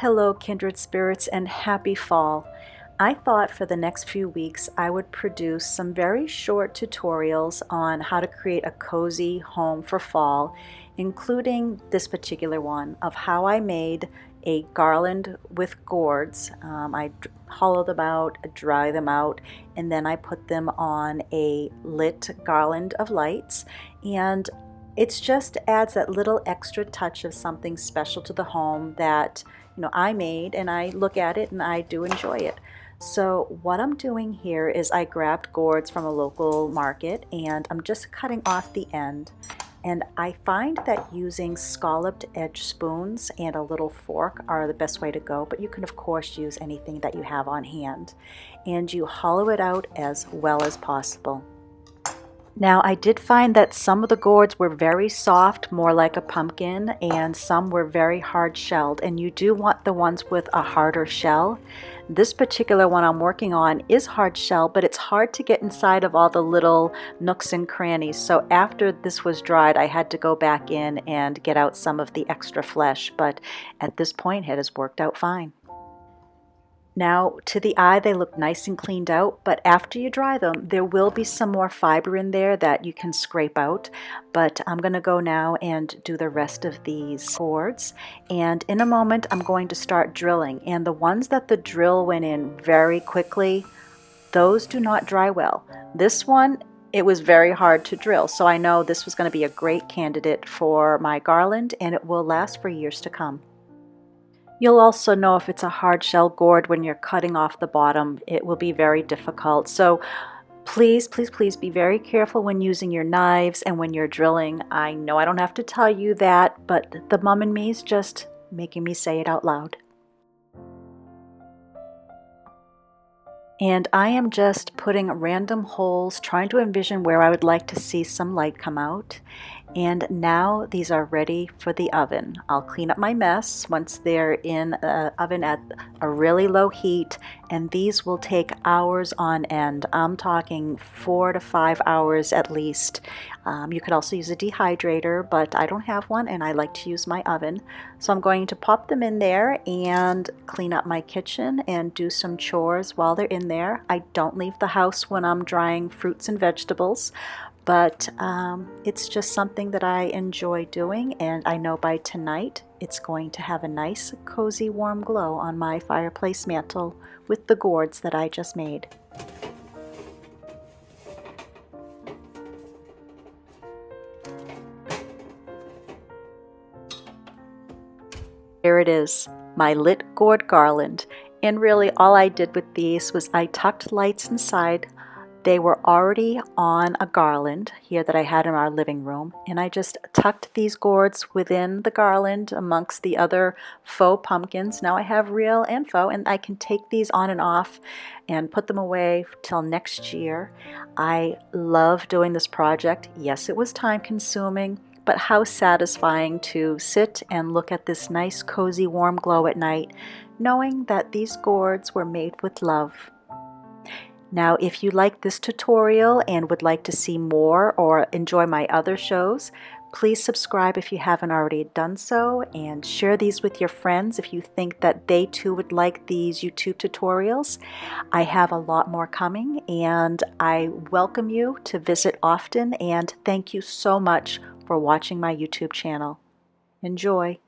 Hello, kindred spirits, and happy fall. I thought for the next few weeks I would produce some very short tutorials on how to create a cozy home for fall, including this particular one of how I made a garland with gourds. I hollow them out, dry them out, and then I put them on a lit garland of lights. And it just adds that little extra touch of something special to the home that I made, and I look at it and I do enjoy it. So what I'm doing here is I grabbed gourds from a local market and I'm just cutting off the end. And I find that using scalloped edge spoons and a little fork are the best way to go, but you can of course use anything that you have on hand. And you hollow it out as well as possible. Now, I did find that some of the gourds were very soft, more like a pumpkin, and some were very hard shelled, and you do want the ones with a harder shell. This particular one I'm working on is hard shell, but it's hard to get inside of all the little nooks and crannies. So after this was dried, I had to go back in and get out some of the extra flesh, but at this point it has worked out fine. Now, to the eye, they look nice and cleaned out, but after you dry them, there will be some more fiber in there that you can scrape out. But I'm going to go now and do the rest of these gourds. And in a moment, I'm going to start drilling. And the ones that the drill went in very quickly, those do not dry well. This one, it was very hard to drill. So I know this was going to be a great candidate for my garland, and it will last for years to come. You'll also know if it's a hard shell gourd when you're cutting off the bottom. It will be very difficult. So please, please, please be very careful when using your knives and when you're drilling. I know I don't have to tell you that, but the mum in me is just making me say it out loud. And I am just putting random holes, trying to envision where I would like to see some light come out. And now these are ready for the oven. I'll clean up my mess once they're in the oven at a really low heat, and these will take hours on end. I'm talking 4 to 5 hours at least. You could also use a dehydrator, but I don't have one and I like to use my oven. So I'm going to pop them in there and clean up my kitchen and do some chores while they're in there. I don't leave the house when I'm drying fruits and vegetables, but it's just something that I enjoy doing, and I know by tonight it's going to have a nice cozy warm glow on my fireplace mantle with the gourds that I just made. Here it is, my lit gourd garland, and really all I did with these was I tucked lights inside. They were already on a garland here that I had in our living room, and I just tucked these gourds within the garland amongst the other faux pumpkins. Now I have real and faux, and I can take these on and off and put them away till next year. I love doing this project. Yes, it was time consuming, but how satisfying to sit and look at this nice cozy warm glow at night, knowing that these gourds were made with love. Now, if you like this tutorial and would like to see more or enjoy my other shows, please subscribe if you haven't already done so, and share these with your friends if you think that they too would like these YouTube tutorials. I have a lot more coming, and I welcome you to visit often, and thank you so much for watching my YouTube channel. Enjoy!